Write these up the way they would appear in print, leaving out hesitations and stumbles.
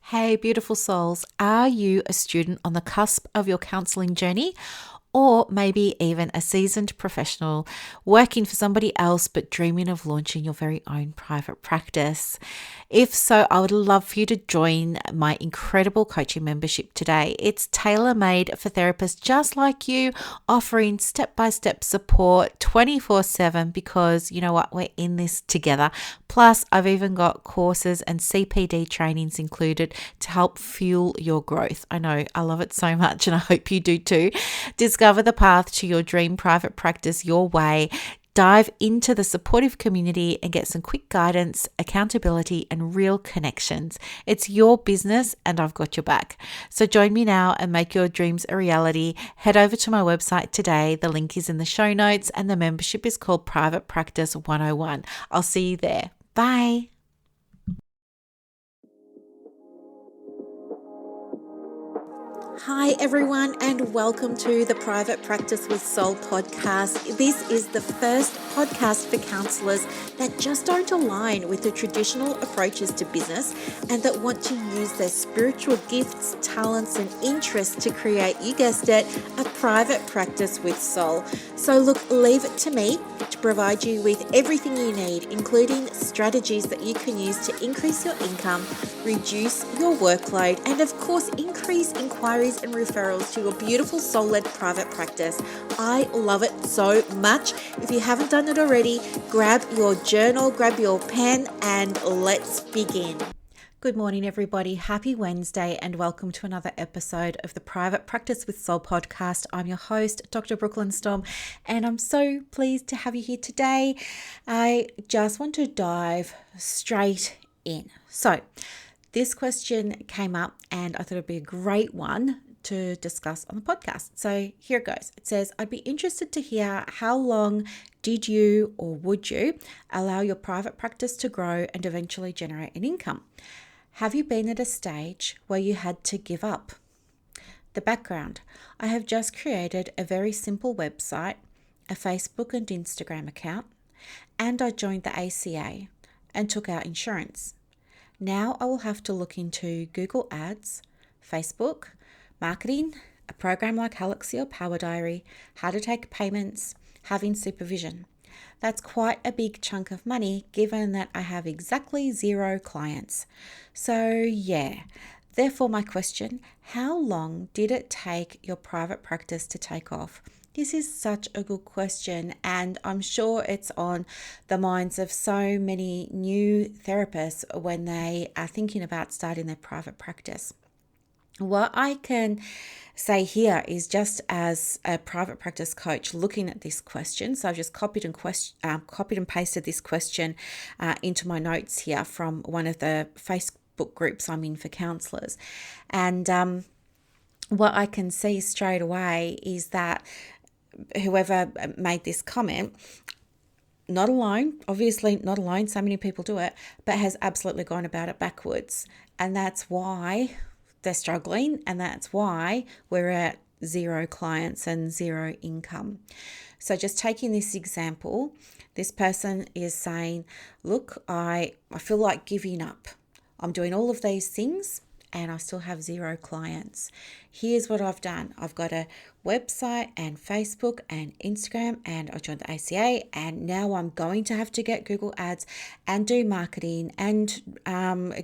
Hey, beautiful souls, are you a student on the cusp of your counseling journey? Or maybe even a seasoned professional working for somebody else but dreaming of launching your very own private practice? If so, I would love for you to join my incredible coaching membership today. It's tailor-made for therapists just like you, offering step-by-step support 24/7 because you know what, we're in this together. Plus, I've even got courses and CPD trainings included to help fuel your growth. I know, I love it so much and I hope you do too. Discover the path to your dream private practice your way. Dive into the supportive community and get some quick guidance, accountability, and real connections. It's your business and I've got your back. So join me now and make your dreams a reality. Head over to my website today. The link is in the show notes and the membership is called Private Practice 101. I'll see you there. Bye. Hi, everyone, and welcome to the Private Practice with Soul podcast. This is the first podcast for counsellors that just don't align with the traditional approaches to business and that want to use their spiritual gifts, talents, and interests to create, you guessed it, a private practice with soul. So look, leave it to me to provide you with everything you need, including strategies that you can use to increase your income, reduce your workload, and of course, increase inquiries and referrals to your beautiful soul-led private practice. I love it so much. If you haven't done it already, grab your journal, grab your pen, and let's begin. Good morning, everybody. Happy Wednesday, and welcome to another episode of the Private Practice with Soul podcast. I'm your host, Dr. Brooklyn Storme, and I'm so pleased to have you here today. I just want to dive straight in. So, this question came up, and I thought it'd be a great one to discuss on the podcast. So here it goes. It says, I'd be interested to hear how long did you or would you allow your private practice to grow and eventually generate an income? Have you been at a stage where you had to give up? The background. I have just created a very simple website, a Facebook and Instagram account, and I joined the ACA and took out insurance. Now I will have to look into Google Ads, Facebook, marketing, a program like Halexio Power Diary, how to take payments, having supervision. That's quite a big chunk of money given that I have exactly 0 clients. So yeah, therefore my question, how long did it take your private practice to take off? This is such a good question, and I'm sure it's on the minds of so many new therapists when they are thinking about starting their private practice. What I can say here is, just as a private practice coach looking at this question, so I've just copied and pasted this question into my notes here from one of the Facebook groups I'm in for counsellors, and what I can see straight away is that whoever made this comment, not alone, obviously not alone, so many people do it, but has absolutely gone about it backwards. And that's why they're struggling, and that's why we're at 0 clients and 0 income. So just taking this example, this person is saying, look, I feel like giving up. I'm doing all of these things and I still have 0 clients. Here's what I've done. I've got a website and Facebook and Instagram, and I joined the ACA, and now I'm going to have to get Google Ads and do marketing and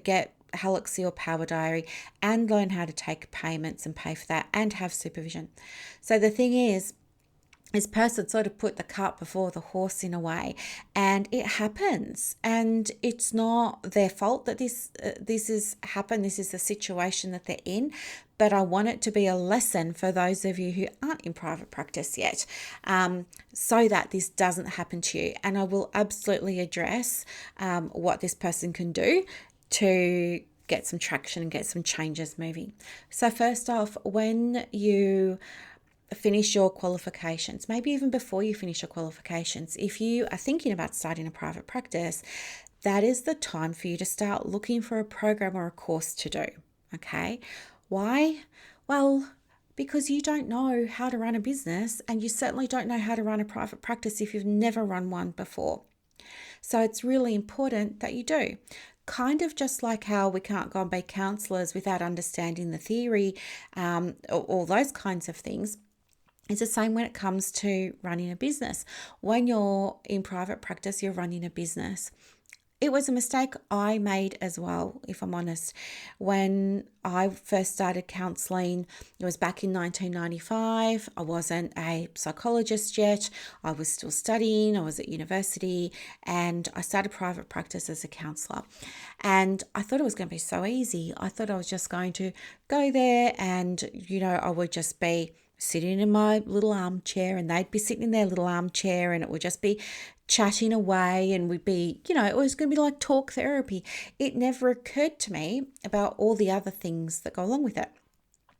get Halexio Power Diary and learn how to take payments and pay for that and have supervision. So the thing is, this person sort of put the cart before the horse in a way, and it happens, and it's not their fault that this has happened. This is the situation that they're in, but I want it to be a lesson for those of you who aren't in private practice yet, so that this doesn't happen to you. And I will absolutely address what this person can do to get some traction and get some changes moving. So first off, when you finish your qualifications, maybe even before you finish your qualifications, if you are thinking about starting a private practice, that is the time for you to start looking for a program or a course to do. Okay. Why? Well, because you don't know how to run a business, and you certainly don't know how to run a private practice if you've never run one before. So it's really important that you do. kind of just like how we can't go and be counsellors without understanding the theory, all those kinds of things. It's the same when it comes to running a business. When you're in private practice, you're running a business. It was a mistake I made as well, if I'm honest. When I first started counselling, it was back in 1995. I wasn't a psychologist yet. I was still studying. I was at university, and I started private practice as a counsellor. And I thought it was going to be so easy. I thought I was just going to go there and, I would just be sitting in my little armchair and they'd be sitting in their little armchair, and it would just be chatting away, and we'd be, it was going to be like talk therapy. It never occurred to me about all the other things that go along with it.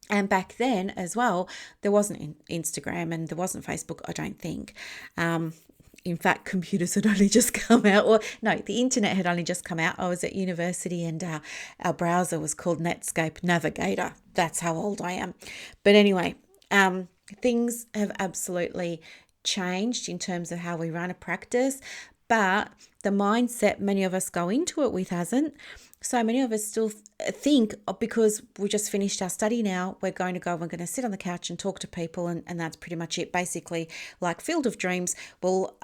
And back then as well, there wasn't Instagram and there wasn't Facebook, I don't think. In fact, computers had only just come out, the internet had only just come out. I was at university, and our browser was called Netscape Navigator. That's how old I am. But anyway, things have absolutely changed in terms of how we run a practice, but the mindset many of us go into it with hasn't. So many of us still think, because we just finished our study now, we're going to sit on the couch and talk to people, and that's pretty much it. Basically, like Field of Dreams, we'll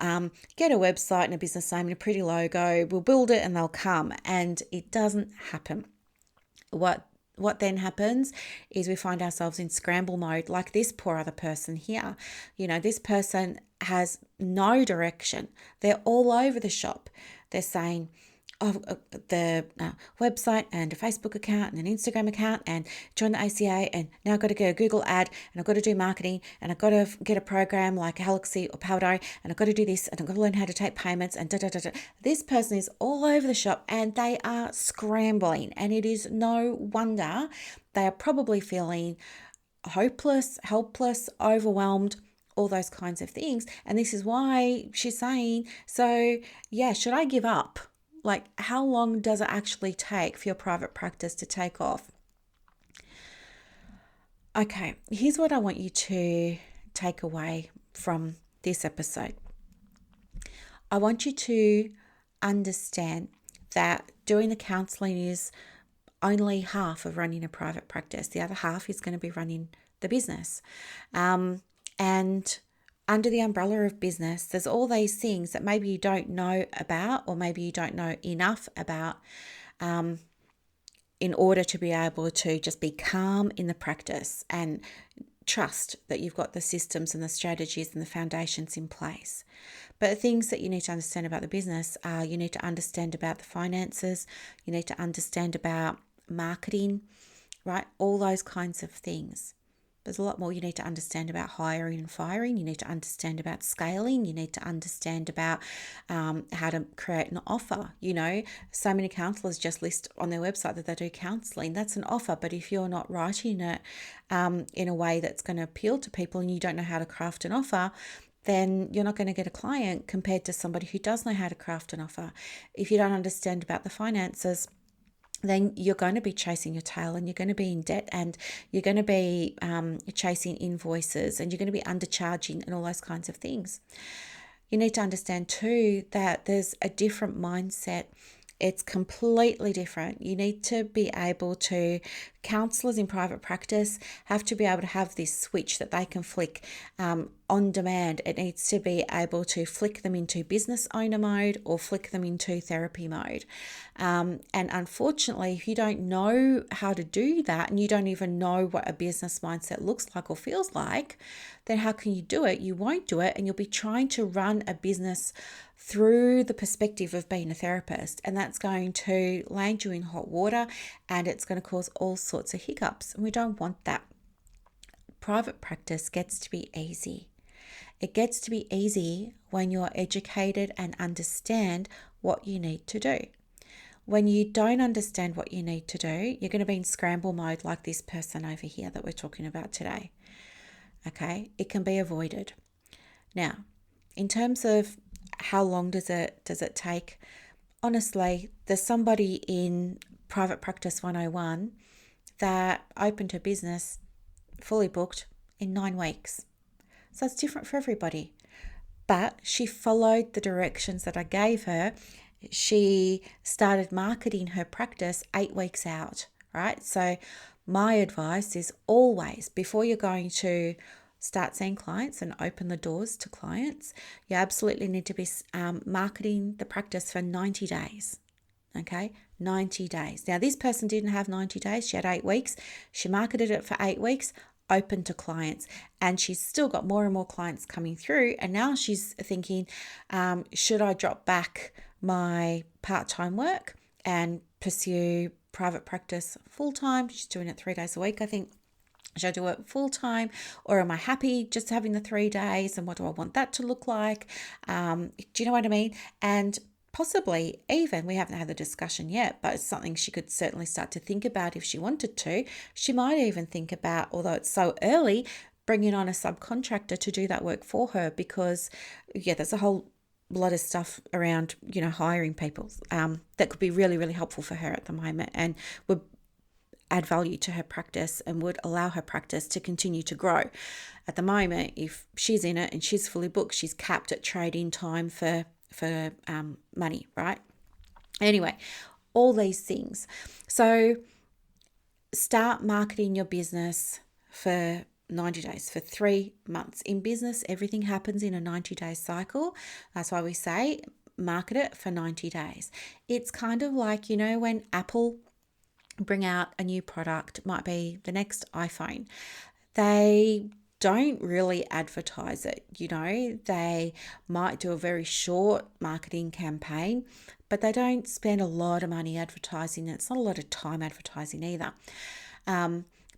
get a website and a business name and a pretty logo, we'll build it and they'll come, and it doesn't happen. What then happens is we find ourselves in scramble mode, like this poor other person here. This person has no direction. They're all over the shop. They're saying, the website and a Facebook account and an Instagram account and join the ACA, and now I've got to get a Google ad, and I've got to do marketing, and I've got to get a program like Galaxy or Powder, and I've got to do this, and I've got to learn how to take payments, and This person is all over the shop and they are scrambling, and it is no wonder they are probably feeling hopeless, helpless, overwhelmed, all those kinds of things. And this is why she's saying, so yeah, should I give up? Like, how long does it actually take for your private practice to take off? Okay, here's what I want you to take away from this episode. I want you to understand that doing the counselling is only half of running a private practice. The other half is going to be running the business. And under the umbrella of business, there's all these things that maybe you don't know about, or maybe you don't know enough about in order to be able to just be calm in the practice and trust that you've got the systems and the strategies and the foundations in place. But the things that you need to understand about the business are, you need to understand about the finances, you need to understand about marketing, right? All those kinds of things. There's a lot more you need to understand about hiring and firing. You need to understand about scaling. You need to understand about how to create an offer. So many counsellors just list on their website that they do counselling. That's an offer, but if you're not writing it in a way that's going to appeal to people, and you don't know how to craft an offer, then you're not going to get a client compared to somebody who does know how to craft an offer. If you don't understand about the finances, then you're going to be chasing your tail, and you're going to be in debt, and you're going to be chasing invoices, and you're going to be undercharging and all those kinds of things. You need to understand too that there's a different mindset. It's completely different. You need to be able to, counsellors in private practice have to be able to have this switch that they can flick on demand. It needs to be able to flick them into business owner mode or flick them into therapy mode. And unfortunately, if you don't know how to do that, and you don't even know what a business mindset looks like or feels like, then how can you do it? You won't do it, and you'll be trying to run a business through the perspective of being a therapist, and that's going to land you in hot water, and it's going to cause all sorts of hiccups, and we don't want that. Private practice gets to be easy. It gets to be easy when you're educated and understand what you need to do. When you don't understand what you need to do, you're going to be in scramble mode like this person over here that we're talking about today. Okay, it can be avoided. Now, in terms of how long does it take? Honestly, there's somebody in Private Practice 101 that opened her business fully booked in 9 weeks. So it's different for everybody. But she followed the directions that I gave her, she started marketing her practice 8 weeks out, right? So my advice is always, before you're going to start seeing clients and open the doors to clients, you absolutely need to be marketing the practice for 90 days. Okay, 90 days. Now, this person didn't have 90 days. She had 8 weeks. She marketed it for 8 weeks, open to clients, and she's still got more and more clients coming through. And now she's thinking, should I drop back my part-time work and pursue private practice full-time? She's doing it 3 days a week, I think. Should I do it full-time, or am I happy just having the 3 days? And what do I want that to look like? Do you know what I mean? And possibly even, we haven't had the discussion yet, but it's something she could certainly start to think about if she wanted to. She might even think about, although it's so early, bringing on a subcontractor to do that work for her, because there's a whole lot of stuff around, hiring people that could be really, really helpful for her at the moment and would add value to her practice and would allow her practice to continue to grow. At the moment, if she's in it and she's fully booked, she's capped at trade-in time for money, right? Anyway, all these things. So start marketing your business for 90 days, for 3 months. In business, everything happens in a 90-day cycle. That's why we say market it for 90 days. It's kind of like, when Apple bring out a new product, might be the next iPhone. They don't really advertise it. They might do a very short marketing campaign, but they don't spend a lot of money advertising it. It's not a lot of time advertising either.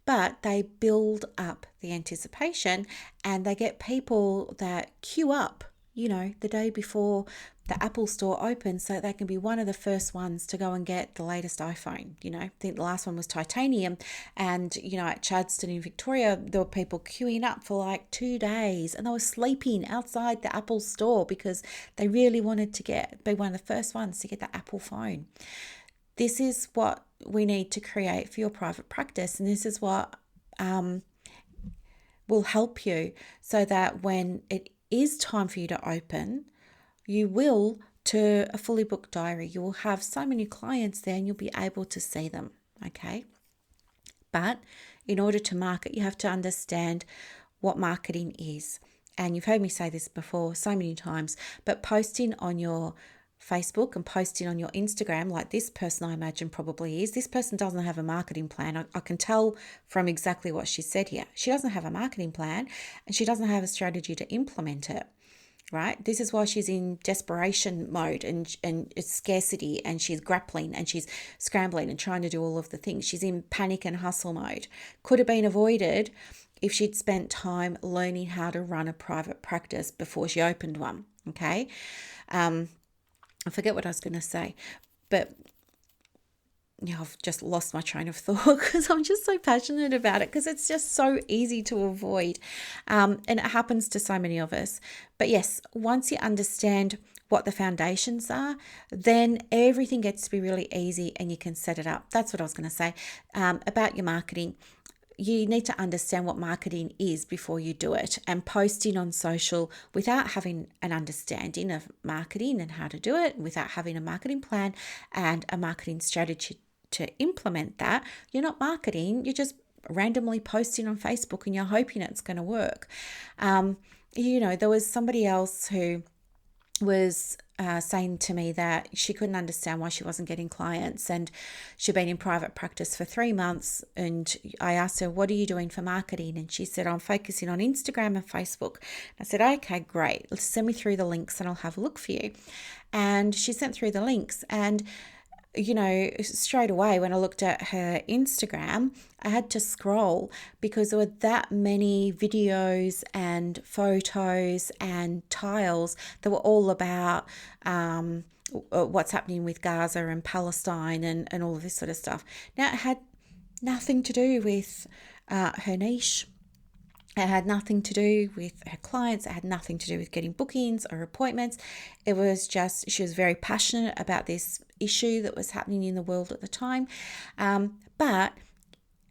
But they build up the anticipation, and they get people that queue up, the day before the Apple store opens, so they can be one of the first ones to go and get the latest iPhone. I think the last one was titanium, and at Chadstone in Victoria, there were people queuing up for like 2 days, and they were sleeping outside the Apple store because they really wanted to be one of the first ones to get the Apple phone. This is what we need to create for your private practice, and this is what will help you, so that when it is time for you to open, you will to a fully booked diary. You will have so many clients there and you'll be able to see them, okay? But in order to market, you have to understand what marketing is. And you've heard me say this before so many times, but posting on your Facebook and posting on your Instagram, like this person I imagine probably is, this person doesn't have a marketing plan. I can tell from exactly what she said here. She doesn't have a marketing plan and she doesn't have a strategy to implement it. Right? This is why she's in desperation mode and it's scarcity, and she's grappling and she's scrambling and trying to do all of the things. She's in panic and hustle mode. Could have been avoided if she'd spent time learning how to run a private practice before she opened one. Okay. I forget what I was going to say, but I've just lost my train of thought because I'm just so passionate about it, because it's just so easy to avoid. And it happens to so many of us. But yes, once you understand what the foundations are, then everything gets to be really easy and you can set it up. That's what I was going to say about your marketing. You need to understand what marketing is before you do it, and posting on social without having an understanding of marketing and how to do it, without having a marketing plan and a marketing strategy to implement that, you're not marketing, you're just randomly posting on Facebook and you're hoping it's going to work. There was somebody else who was saying to me that she couldn't understand why she wasn't getting clients, and she'd been in private practice for 3 months, and I asked her, what are you doing for marketing? And she said, I'm focusing on Instagram and Facebook. I said, okay, great, let's send me through the links and I'll have a look for you. And she sent through the links, and straight away when I looked at her Instagram, I had to scroll because there were that many videos and photos and tiles that were all about what's happening with Gaza and Palestine and all of this sort of stuff. Now, it had nothing to do with her niche. It had nothing to do with her clients. It had nothing to do with getting bookings or appointments. It was just, she was very passionate about this issue that was happening in the world at the time. But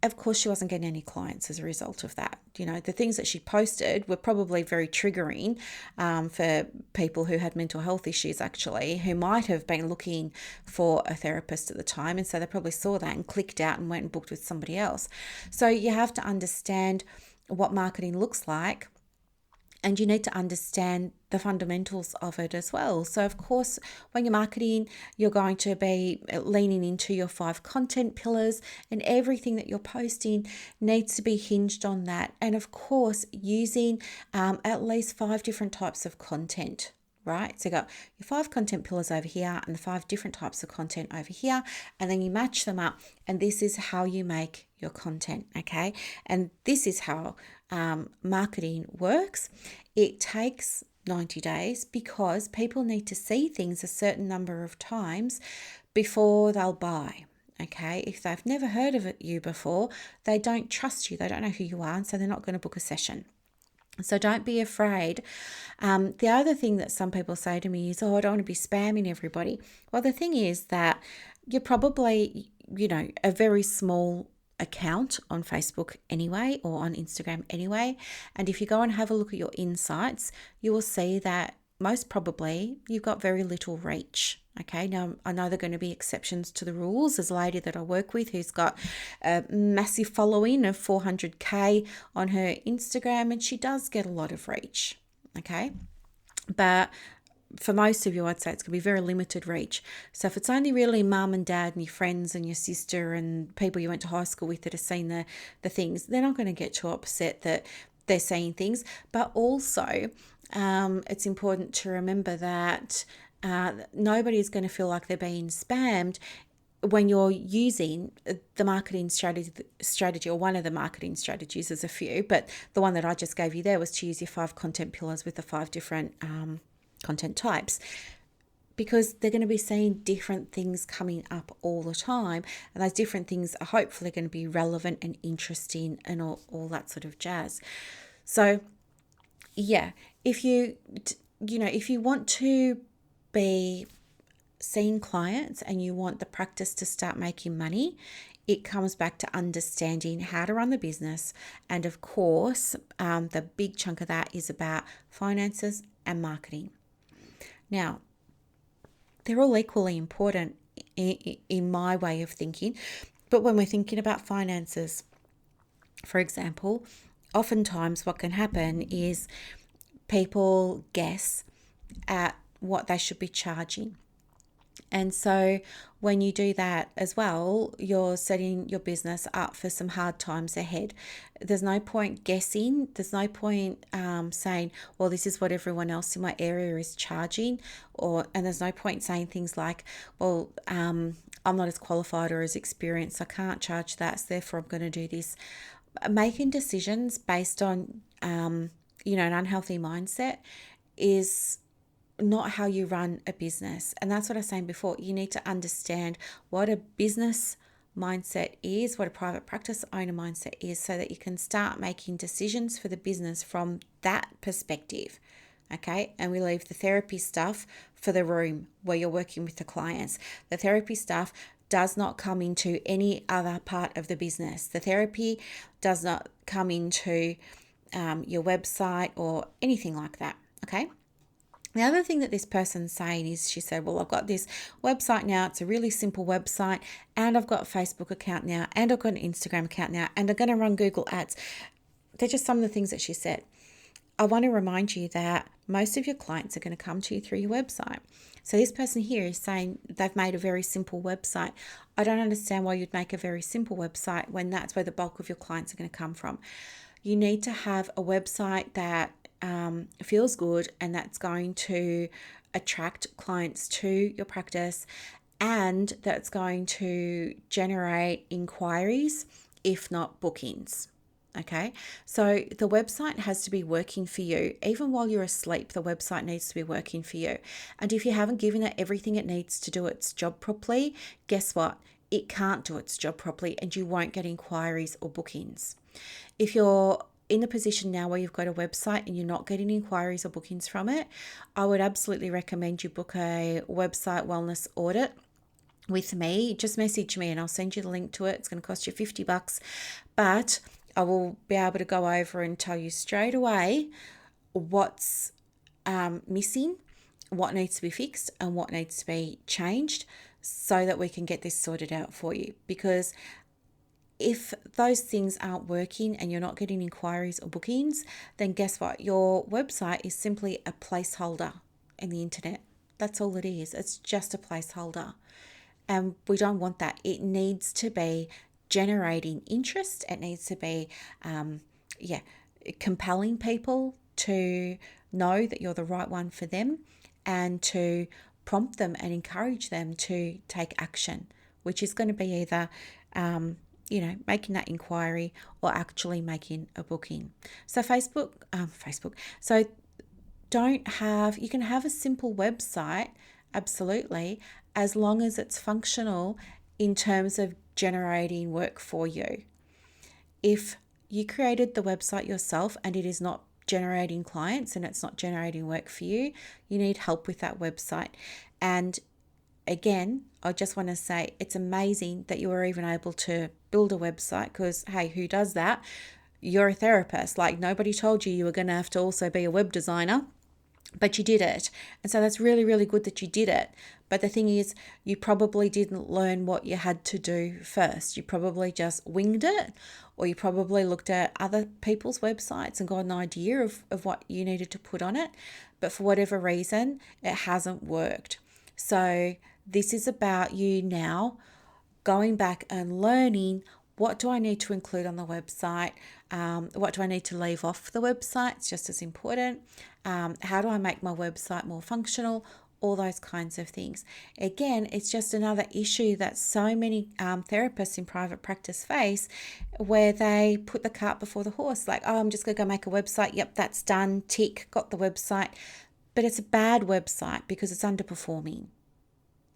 of course, she wasn't getting any clients as a result of that. The things that she posted were probably very triggering for people who had mental health issues, actually, who might have been looking for a therapist at the time. And so they probably saw that and clicked out and went and booked with somebody else. So you have to understand what marketing looks like. And you need to understand the fundamentals of it as well. So, of course, when you're marketing, you're going to be leaning into your 5 content pillars, and everything that you're posting needs to be hinged on that. And, of course, using at least 5 different types of content. Right? So you got your 5 content pillars over here and the 5 different types of content over here, and then you match them up, and this is how you make your content, okay? And this is how marketing works. It takes 90 days because people need to see things a certain number of times before they'll buy. Okay, if they've never heard of you before, they don't trust you, they don't know who you are, and so they're not going to book a session. So don't be afraid. The other thing that some people say to me is, I don't want to be spamming everybody. Well, the thing is that you're probably, a very small account on Facebook anyway, or on Instagram anyway. And if you go and have a look at your insights, you will see that most probably you've got very little reach. Okay, now I know there are going to be exceptions to the rules. There's a lady that I work with who's got a massive following of 400k on her Instagram, and she does get a lot of reach. Okay, but for most of you, I'd say it's going to be very limited reach. So if it's only really mum and dad and your friends and your sister and people you went to high school with that have seen the things, they're not going to get too upset that they're seeing things. But also, it's important to remember that nobody is going to feel like they're being spammed when you're using the marketing strategy, or one of the marketing strategies. There's a few, but the one that I just gave you there was to use your 5 content pillars with the 5 different content types, because they're going to be seeing different things coming up all the time, and those different things are hopefully going to be relevant and interesting and all that sort of jazz. So yeah, if you want to be seeing clients and you want the practice to start making money, it comes back to understanding how to run the business. And of course, the big chunk of that is about finances and marketing. Now, they're all equally important in my way of thinking. But when we're thinking about finances, for example, oftentimes what can happen is people guess at what they should be charging. And so when you do that as well, you're setting your business up for some hard times ahead. There's no point guessing. There's no point saying, well, this is what everyone else in my area is charging. And there's no point saying things like, well, I'm not as qualified or as experienced, I can't charge that, so therefore I'm going to do this. Making decisions based on, an unhealthy mindset is not how you run a business. And that's what I was saying before. You need to understand what a business mindset is, what a private practice owner mindset is, so that you can start making decisions for the business from that perspective. Okay, and we leave the therapy stuff for the room where you're working with the clients. The therapy stuff does not come into any other part of the business. The therapy does not come into your website or anything like that. Okay. The other thing that this person's saying is, she said, well, I've got this website now. It's a really simple website, and I've got a Facebook account now, and I've got an Instagram account now, and I'm going to run Google Ads. They're just some of the things that she said. I want to remind you that most of your clients are going to come to you through your website. So this person here is saying they've made a very simple website. I don't understand why you'd make a very simple website when that's where the bulk of your clients are going to come from. You need to have a website that feels good and that's going to attract clients to your practice, and that's going to generate inquiries, if not bookings. Okay, so the website has to be working for you. Even while you're asleep, the website needs to be working for you. And if you haven't given it everything it needs to do its job properly, guess what? It can't do its job properly, and you won't get inquiries or bookings. If you're in the position now where you've got a website and you're not getting inquiries or bookings from it, I would absolutely recommend you book a website wellness audit. with me, just message me and I'll send you the link to it. It's going to cost you $50, but I will be able to go over and tell you straight away what's missing, what needs to be fixed, and what needs to be changed so that we can get this sorted out for you. Because if those things aren't working and you're not getting inquiries or bookings, then guess what? Your website is simply a placeholder in the internet. That's all it is. It's just a placeholder. And we don't want that. It needs to be generating interest. It needs to be, compelling people to know that you're the right one for them, and to prompt them and encourage them to take action, which is going to be either, making that inquiry or actually making a booking. So Facebook. So you can have a simple website, absolutely, as long as it's functional in terms of generating work for you. If you created the website yourself and it is not generating clients and it's not generating work for you, you need help with that website. And again, I just want to say it's amazing that you were even able to build a website, because, hey, who does that? You're a therapist. Like, nobody told you were going to have to also be a web designer, but you did it. And so that's really, really good that you did it. But the thing is, you probably didn't learn what you had to do first. You probably just winged it, or you probably looked at other people's websites and got an idea of what you needed to put on it. But for whatever reason, it hasn't worked. So this is about you now going back and learning, what do I need to include on the website? What do I need to leave off the website? It's just as important. How do I make my website more functional? All those kinds of things. Again, it's just another issue that so many therapists in private practice face, where they put the cart before the horse. Like, oh, I'm just going to go make a website. Yep, that's done. Tick, got the website. But it's a bad website because it's underperforming.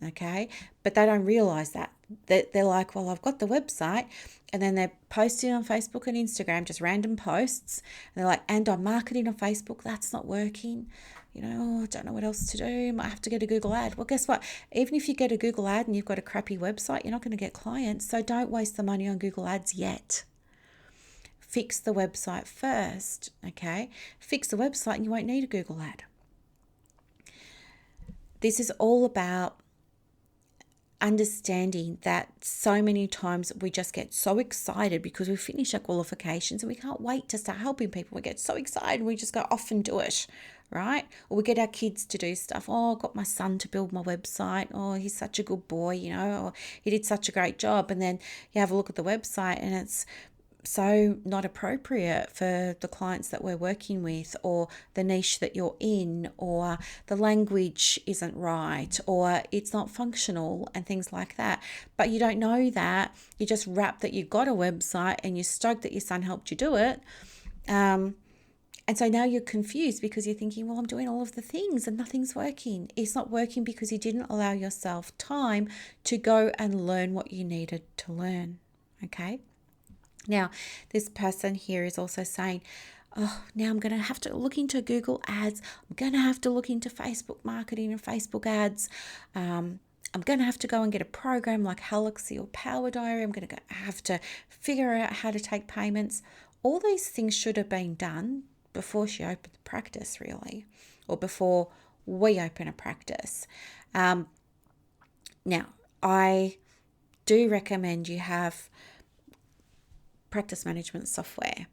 Okay, but they don't realize that. They're like, well, I've got the website, and then they're posting on Facebook and Instagram, just random posts, and they're like, and I'm marketing on Facebook, that's not working. I don't know what else to do. Might have to get a Google ad. Well, guess what? Even if you get a Google ad and you've got a crappy website, you're not going to get clients. So don't waste the money on Google ads yet. Fix the website first, okay? Fix the website and you won't need a Google ad. This is all about understanding that so many times we just get so excited because we finish our qualifications and we can't wait to start helping people. We get so excited, we just go off and do it, right? Or we get our kids to do stuff. Oh, I got my son to build my website. Oh, he's such a good boy, or he did such a great job. And then you have a look at the website and it's so not appropriate for the clients that we're working with, or the niche that you're in, or the language isn't right, or it's not functional and things like that. But you don't know that. You just wrap that you've got a website and you're stoked that your son helped you do it. And so now you're confused because you're thinking, well, I'm doing all of the things and nothing's working. It's not working because you didn't allow yourself time to go and learn what you needed to learn. Okay. Now, this person here is also saying, oh, now I'm going to have to look into Google ads. I'm going to have to look into Facebook marketing and Facebook ads. I'm going to have to go and get a program like Galaxy or Power Diary. I'm going to have to figure out how to take payments. All these things should have been done before she opened the practice, really, or before we open a practice. Now, I do recommend you have practice management software.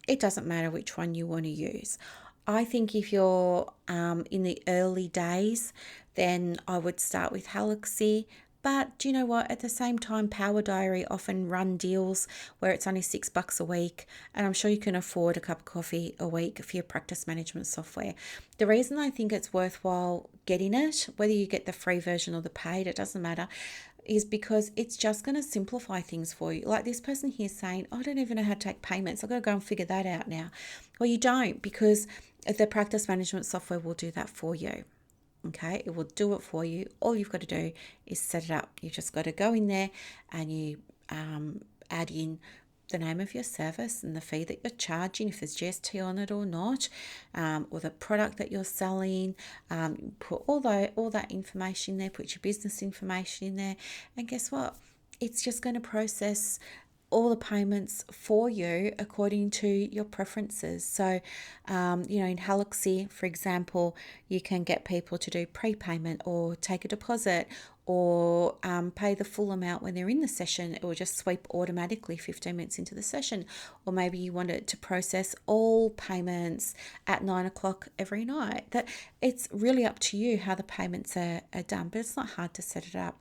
It doesn't matter which one you want to use. I think if you're in the early days, then I would start with Galaxy. But do you know what? At the same time, Power Diary often run deals where it's only $6 a week, and I'm sure you can afford a cup of coffee a week for your practice management software. The reason I think it's worthwhile getting it, whether you get the free version or the paid, it doesn't matter, is because it's just going to simplify things for you. Like this person here saying, oh, I don't even know how to take payments. I've got to go and figure that out now. Well, you don't, because the practice management software will do that for you. Okay, it will do it for you. All you've got to do is set it up. You've just got to go in there and you add in the name of your service and the fee that you're charging, if there's GST on it or not, or the product that you're selling. Put all that information in there, put your business information in there, and guess what? It's just going to process all the payments for you according to your preferences. So, in Halaxy, for example, you can get people to do prepayment or take a deposit or pay the full amount when they're in the session. It will just sweep automatically 15 minutes into the session. Or maybe you want it to process all payments at 9 o'clock every night. That it's really up to you how the payments are done, but it's not hard to set it up.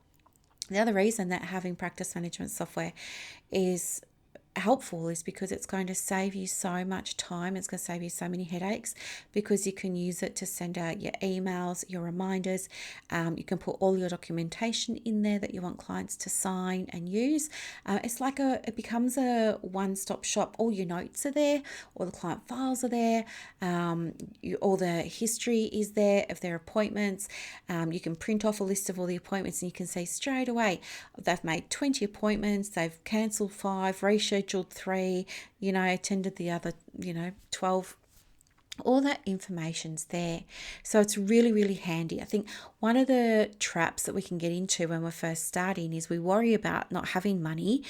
The other reason that having practice management software is helpful is because it's going to save you so much time. It's going to save you so many headaches because you can use it to send out your emails, your reminders. You can put all your documentation in there that you want clients to sign and use. It becomes a one-stop shop. All your notes are there, all the client files are there, all the history is there of their appointments. You can print off a list of all the appointments and you can see straight away they've made 20 appointments, they've cancelled 5, rescheduled 3, attended the other, 12. All that information's there. So it's really, really handy. I think one of the traps that we can get into when we're first starting is we worry about not having money.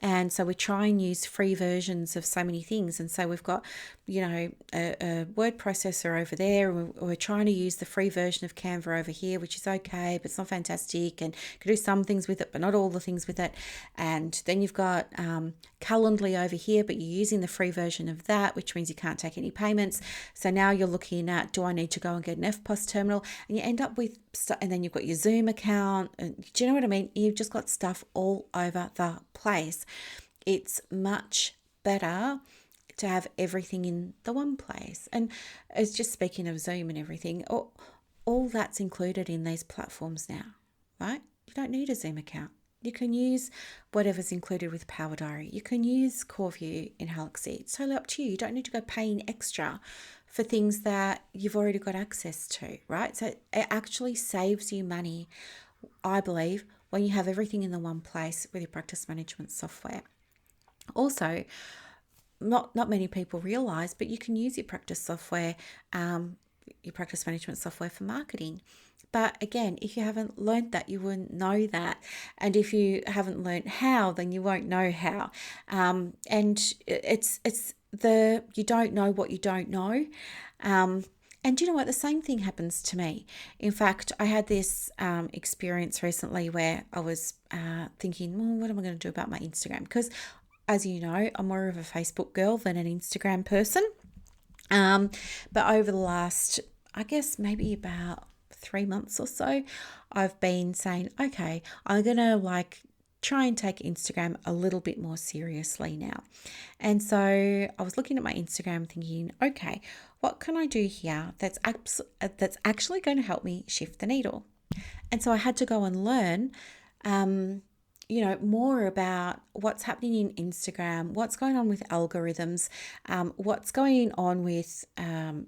And so we try and use free versions of so many things. And so we've got, a word processor over there. And we're trying to use the free version of Canva over here, which is okay, but it's not fantastic. And you can do some things with it, but not all the things with it. And then you've got Calendly over here, but you're using the free version of that, which means you can't take any payments. So now you're looking at, do I need to go and get an FPOS terminal? And you end up with stuff, and then you've got your Zoom account. And do you know what I mean? You've just got stuff all over the place. It's much better to have everything in the one place. And it's just speaking of Zoom and everything, all that's included in these platforms now, right? You don't need a Zoom account. You can use whatever's included with Power Diary. You can use CoreView in Halaxy. It's totally up to you. You don't need to go paying extra for things that you've already got access to, right? So it actually saves you money, I believe, when you have everything in the one place with your practice management software. Also, not many people realize, but you can use your practice software, your practice management software for marketing. But again, if you haven't learned that, you wouldn't know that. And if you haven't learned how, then you won't know how. And it's you don't know what you don't know. And you know what? The same thing happens to me. In fact, I had this experience recently where I was thinking, well, what am I going to do about my Instagram? Because as you know, I'm more of a Facebook girl than an Instagram person. But over the last, I guess, maybe about 3 months or so, I've been saying, okay, I'm going to try and take Instagram a little bit more seriously now. And so I was looking at my Instagram thinking, okay, what can I do here that's actually going to help me shift the needle? And so I had to go and learn more about what's happening in Instagram, what's going on with algorithms, what's going on with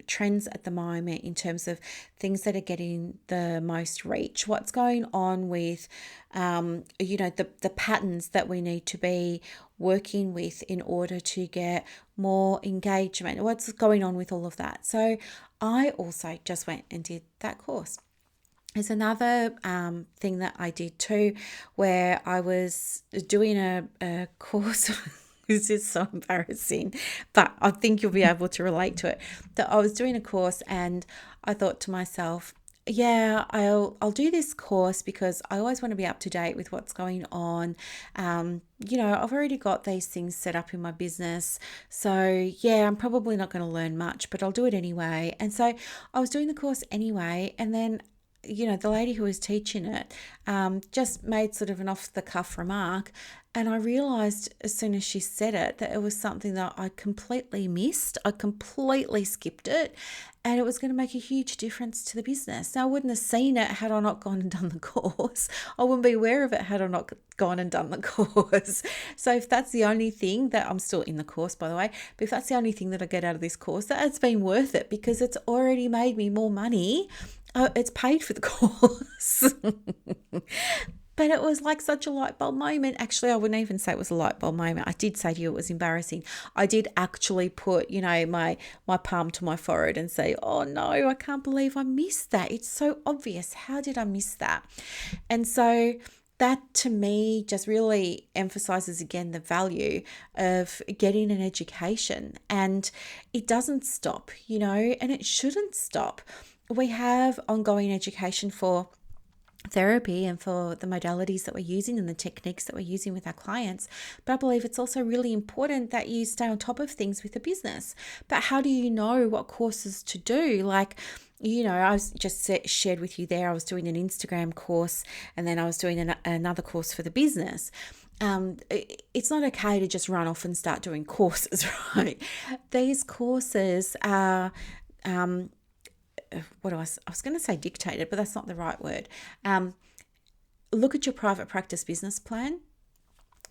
trends at the moment in terms of things that are getting the most reach, what's going on with, the patterns that we need to be working with in order to get more engagement, what's going on with all of that. So I also just went and did that course. There's another thing that I did too, where I was doing a course. This is so embarrassing, but I think you'll be able to relate to it. That I was doing a course and I thought to myself, yeah, I'll do this course because I always want to be up to date with what's going on. I've already got these things set up in my business. So yeah, I'm probably not going to learn much, but I'll do it anyway. And so I was doing the course anyway. And then the lady who was teaching it just made sort of an off-the-cuff remark. And I realised as soon as she said it that it was something that I completely missed. I completely skipped it. And it was going to make a huge difference to the business. Now, I wouldn't have seen it had I not gone and done the course. I wouldn't be aware of it had I not gone and done the course. So if that's the only thing that, I'm still in the course, by the way, but if that's the only thing that I get out of this course, that's been worth it because it's already made me more money. It's paid for the course. But it was like such a light bulb moment. Actually, I wouldn't even say it was a light bulb moment. I did say to you it was embarrassing. I did actually put, my palm to my forehead and say, oh no, I can't believe I missed that. It's so obvious. How did I miss that? And so that to me just really emphasizes again the value of getting an education. And it doesn't stop, and it shouldn't stop. We have ongoing education for therapy and for the modalities that we're using and the techniques that we're using with our clients. But I believe it's also really important that you stay on top of things with the business. But how do you know what courses to do? Like, I was just shared with you there, I was doing an Instagram course and then I was doing another course for the business. It's not okay to just run off and start doing courses, right? These courses are, I was going to say dictated, but that's not the right word. Look at your private practice business plan.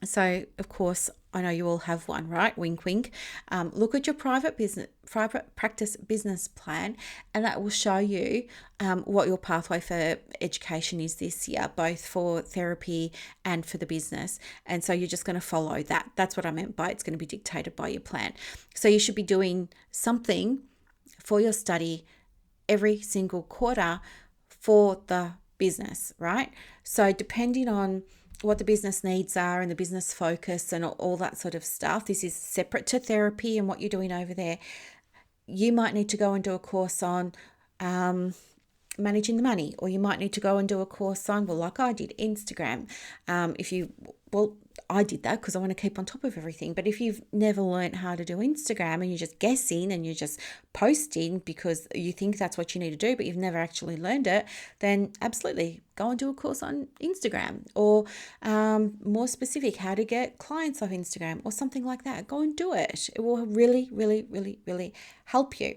So, of course, I know you all have one, right? Wink, wink. Look at your private practice business plan, and that will show you what your pathway for education is this year, both for therapy and for the business. And so you're just going to follow that. That's what I meant by it's going to be dictated by your plan. So you should be doing something for your study every single quarter for the business, right? So depending on what the business needs are and the business focus and all that sort of stuff, this is separate to therapy and what you're doing over there. You might need to go and do a course on managing the money, or you might need to go and do a course on, like I did, Instagram. I did that because I want to keep on top of everything. But if you've never learned how to do Instagram and you're just guessing and you're just posting because you think that's what you need to do, but you've never actually learned it, then absolutely go and do a course on Instagram, or more specific, how to get clients off Instagram or something like that. Go and do it. It will really, really, really, really help you.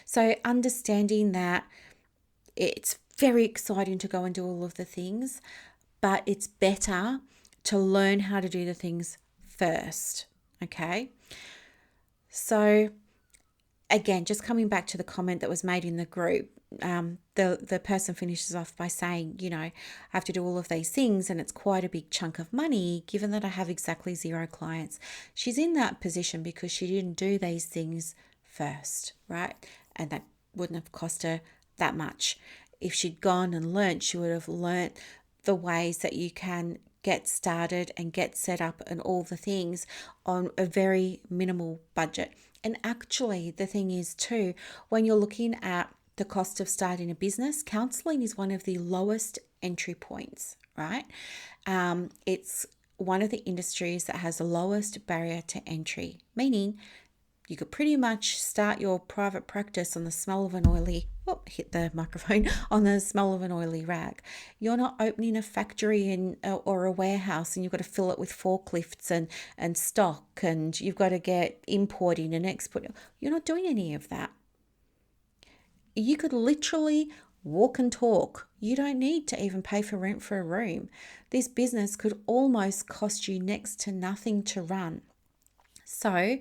So understanding that it's very exciting to go and do all of the things, but it's better to learn how to do the things first. Okay. So again, just coming back to the comment that was made in the group, the person finishes off by saying, I have to do all of these things and it's quite a big chunk of money given that I have exactly 0 clients. She's in that position because she didn't do these things first, right? And that wouldn't have cost her that much. If she'd gone and learnt, she would have learnt the ways that you can get started and get set up and all the things on a very minimal budget. And actually, the thing is too, when you're looking at the cost of starting a business, counselling is one of the lowest entry points, right? It's one of the industries that has the lowest barrier to entry, meaning you could pretty much start your private practice on the smell of an oily, hit the microphone, on the smell of an oily rag. You're not opening a factory or a warehouse and you've got to fill it with forklifts and stock, and you've got to get importing and exporting. You're not doing any of that. You could literally walk and talk. You don't need to even pay for rent for a room. This business could almost cost you next to nothing to run. So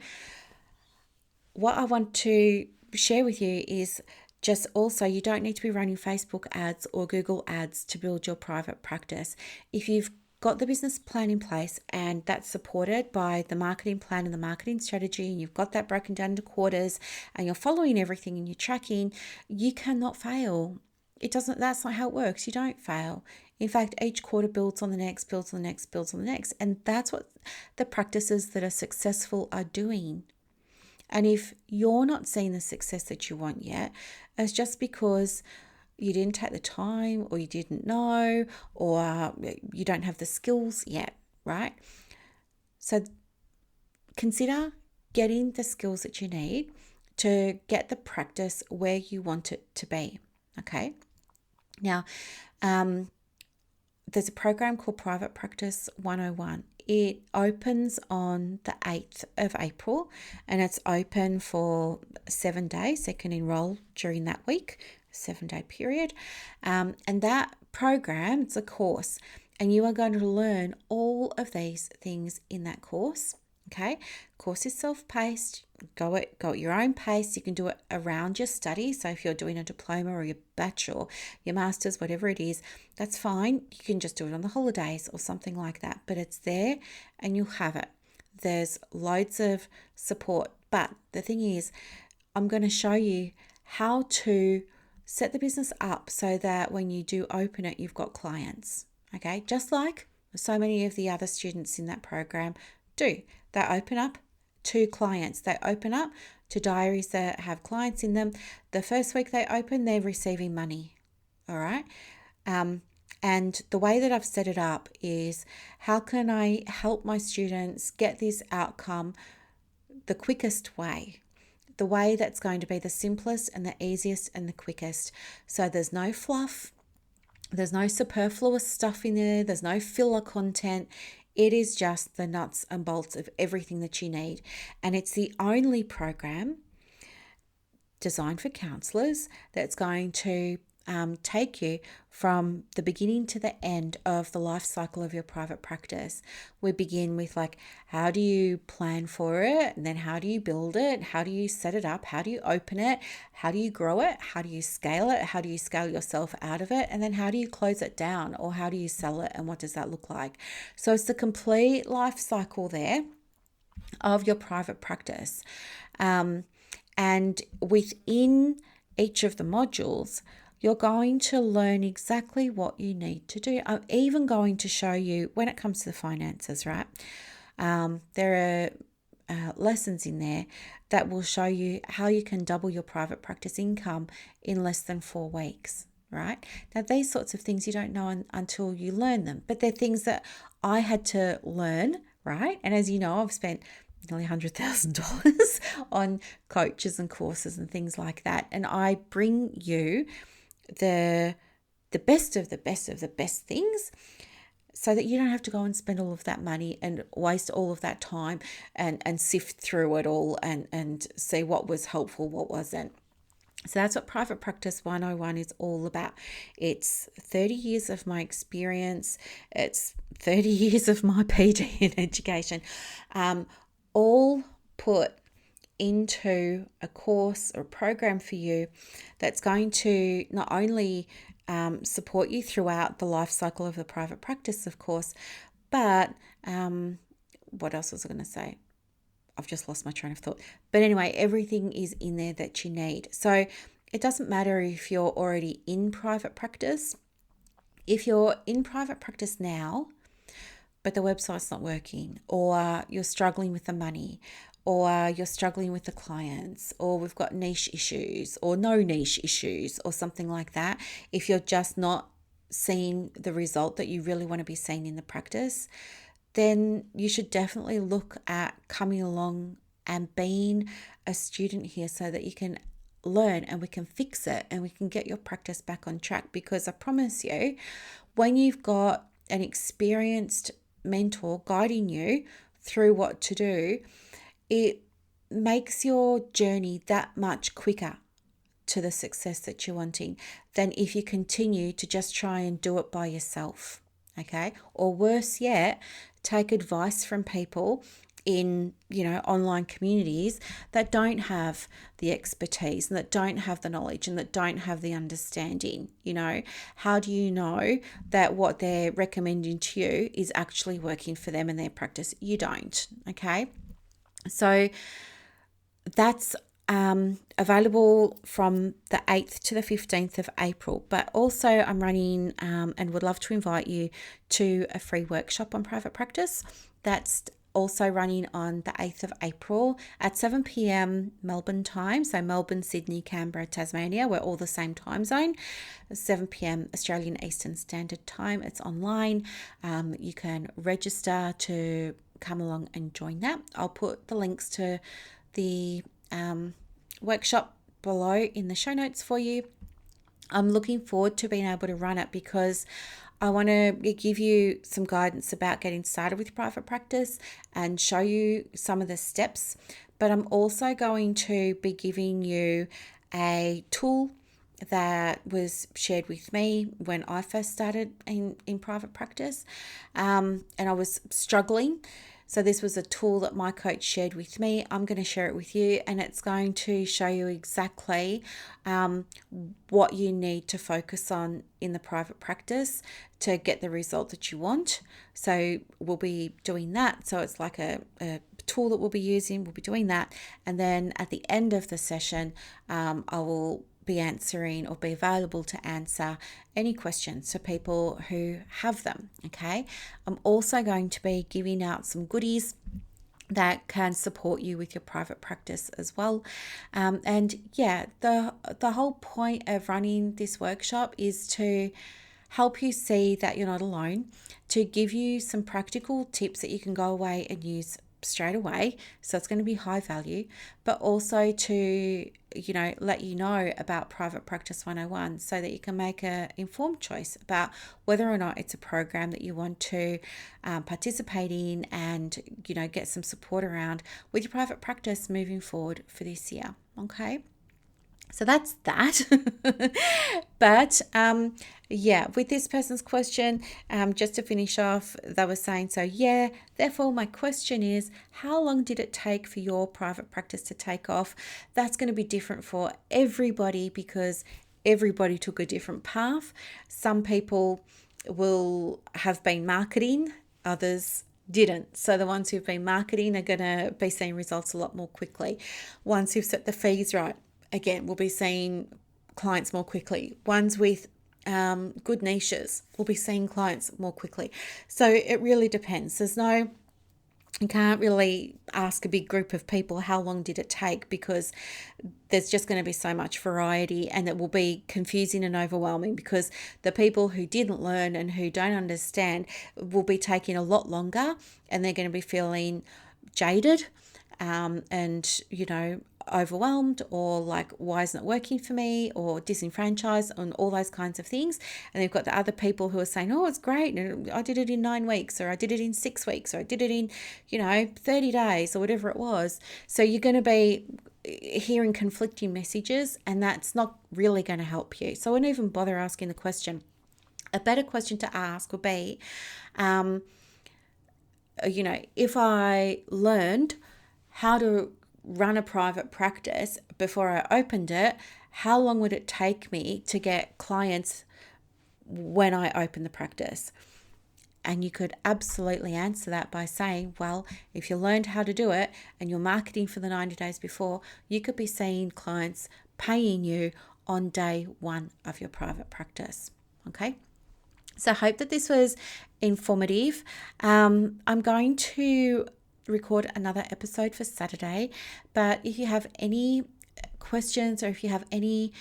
what I want to share with you is just also, you don't need to be running Facebook ads or Google ads to build your private practice. If you've got the business plan in place and that's supported by the marketing plan and the marketing strategy, and you've got that broken down into quarters and you're following everything and you're tracking, you cannot fail. That's not how it works. You don't fail. In fact, each quarter builds on the next, builds on the next, builds on the next. And that's what the practices that are successful are doing. And if you're not seeing the success that you want yet, it's just because you didn't take the time, or you didn't know, or you don't have the skills yet, right? So consider getting the skills that you need to get the practice where you want it to be, okay? Now, there's a program called Private Practice 101. It opens on the 8th of April and it's open for 7 days. So you can enroll during that week, 7-day period. And that program, it's a course, and you are going to learn all of these things in that course. Okay, course is self-paced. Go at your own pace. You can do it around your study. So if you're doing a diploma or your bachelor, your master's, whatever it is, that's fine. You can just do it on the holidays or something like that. But it's there and you'll have it. There's loads of support. But the thing is, I'm going to show you how to set the business up so that when you do open it, you've got clients. Okay, just like so many of the other students in that program do. They open up to clients. They open up to diaries that have clients in them. The first week they open, they're receiving money. All right. And the way that I've set it up is, how can I help my students get this outcome the quickest way? The way that's going to be the simplest and the easiest and the quickest. So there's no fluff. There's no superfluous stuff in there. There's no filler content. It is just the nuts and bolts of everything that you need. And it's the only program designed for counsellors that's going to take you from the beginning to the end of the life cycle of your private practice. We begin with how do you plan for it? And then how do you build it? How do you set it up? How do you open it? How do you grow it? How do you scale it? How do you scale yourself out of it? And then how do you close it down, or how do you sell it? And what does that look like? So it's the complete life cycle there of your private practice. And within each of the modules, you're going to learn exactly what you need to do. I'm even going to show you when it comes to the finances, right? There are lessons in there that will show you how you can double your private practice income in less than 4 weeks, right? Now, these sorts of things you don't know until you learn them, but they're things that I had to learn, right? And as you know, I've spent nearly $100,000 on coaches and courses and things like that. And I bring you the best of the best of the best things, so that you don't have to go and spend all of that money and waste all of that time and sift through it all and see what was helpful, what wasn't. So that's what Private Practice 101 is all about. It's 30 years of my experience. It's 30 years of my PhD in education, all put into a course or a program for you that's going to not only support you throughout the life cycle of the private practice, of course, but what else was I going to say? I've just lost my train of thought. But anyway, everything is in there that you need. So it doesn't matter if you're already in private practice. If you're in private practice now, but the website's not working, or you're struggling with the money, or you're struggling with the clients, or we've got niche issues or no niche issues or something like that, if you're just not seeing the result that you really want to be seeing in the practice, then you should definitely look at coming along and being a student here so that you can learn and we can fix it and we can get your practice back on track. Because I promise you, when you've got an experienced mentor guiding you through what to do, it makes your journey that much quicker to the success that you're wanting than if you continue to just try and do it by yourself, okay? Or worse yet, take advice from people in, online communities that don't have the expertise and that don't have the knowledge and that don't have the understanding. How do you know that what they're recommending to you is actually working for them in their practice? You don't, okay? So that's available from the 8th to the 15th of April. But also I'm running and would love to invite you to a free workshop on private practice. That's also running on the 8th of April at 7 p.m. Melbourne time. So Melbourne, Sydney, Canberra, Tasmania, we're all the same time zone. 7 p.m. Australian Eastern Standard Time. It's online. You can register to come along and join that. I'll put the links to the workshop below in the show notes for you. I'm looking forward to being able to run it because I want to give you some guidance about getting started with private practice and show you some of the steps. But I'm also going to be giving you a tool that was shared with me when I first started in private practice. And I was struggling So this was a tool that my coach shared with me. I'm going to share it with you, and it's going to show you exactly what you need to focus on in the private practice to get the result that you want. So we'll be doing that. So it's like a tool that we'll be using. We'll be doing that. And then at the end of the session, I will be answering or be available to answer any questions to people who have them. Okay. I'm also going to be giving out some goodies that can support you with your private practice as well. The whole point of running this workshop is to help you see that you're not alone, to give you some practical tips that you can go away and use straight away. So it's going to be high value, but also to, let you know about Private Practice 101 so that you can make an informed choice about whether or not it's a program that you want to participate in and, get some support around with your private practice moving forward for this year. Okay. So that's that. But with this person's question, just to finish off, they were saying, therefore my question is, how long did it take for your private practice to take off? That's going to be different for everybody because everybody took a different path. Some people will have been marketing, others didn't. So the ones who've been marketing are going to be seeing results a lot more quickly. Ones who've set the fees right, again, we'll be seeing clients more quickly. Ones with good niches will be seeing clients more quickly. So it really depends. You can't really ask a big group of people how long did it take, because there's just going to be so much variety and it will be confusing and overwhelming, because the people who didn't learn and who don't understand will be taking a lot longer and they're going to be feeling jaded and overwhelmed, or like, why isn't it working for me, or disenfranchised, and all those kinds of things. And they've got the other people who are saying, oh, it's great, and I did it in 9 weeks, or I did it in 6 weeks, or I did it in 30 days, or whatever it was. So you're going to be hearing conflicting messages, and that's not really going to help you. So I wouldn't even bother asking the question. A better question to ask would be, if I learned how to run a private practice before I opened it, how long would it take me to get clients when I open the practice? And you could absolutely answer that by saying, well, if you learned how to do it and you're marketing for the 90 days before, you could be seeing clients paying you on day 1 of your private practice. Okay. So I hope that this was informative. I'm going to record another episode for Saturday, but if you have any questions, or if you have any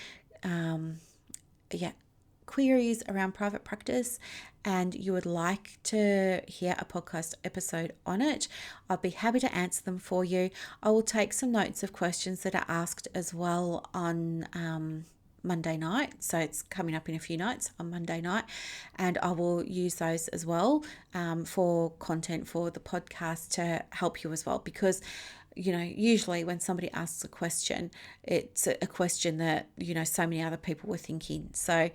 queries around private practice and you would like to hear a podcast episode on it, I'll be happy to answer them for you. I will take some notes of questions that are asked as well on Monday night. So it's coming up in a few nights on Monday night, and I will use those as well for content for the podcast to help you as well, because usually when somebody asks a question, it's a question that so many other people were thinking. So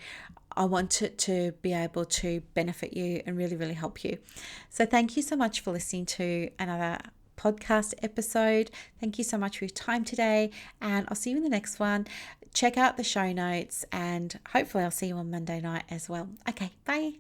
I want it to be able to benefit you and really, really help you. So thank you so much for listening to another podcast episode. Thank you so much for your time today, and I'll see you in the next one. Check out the show notes, and hopefully I'll see you on Monday night as well. Okay, bye.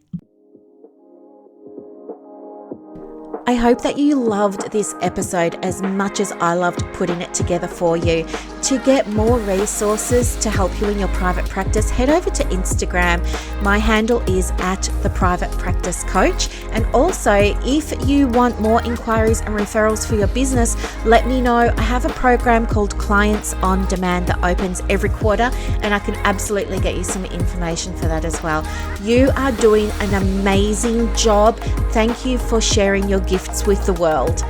I hope that you loved this episode as much as I loved putting it together for you. To get more resources to help you in your private practice, head over to Instagram. My handle is @theprivatepracticecoach. And also, if you want more inquiries and referrals for your business, let me know. I have a program called Clients on Demand that opens every quarter, and I can absolutely get you some information for that as well. You are doing an amazing job. Thank you for sharing your gifts with the world.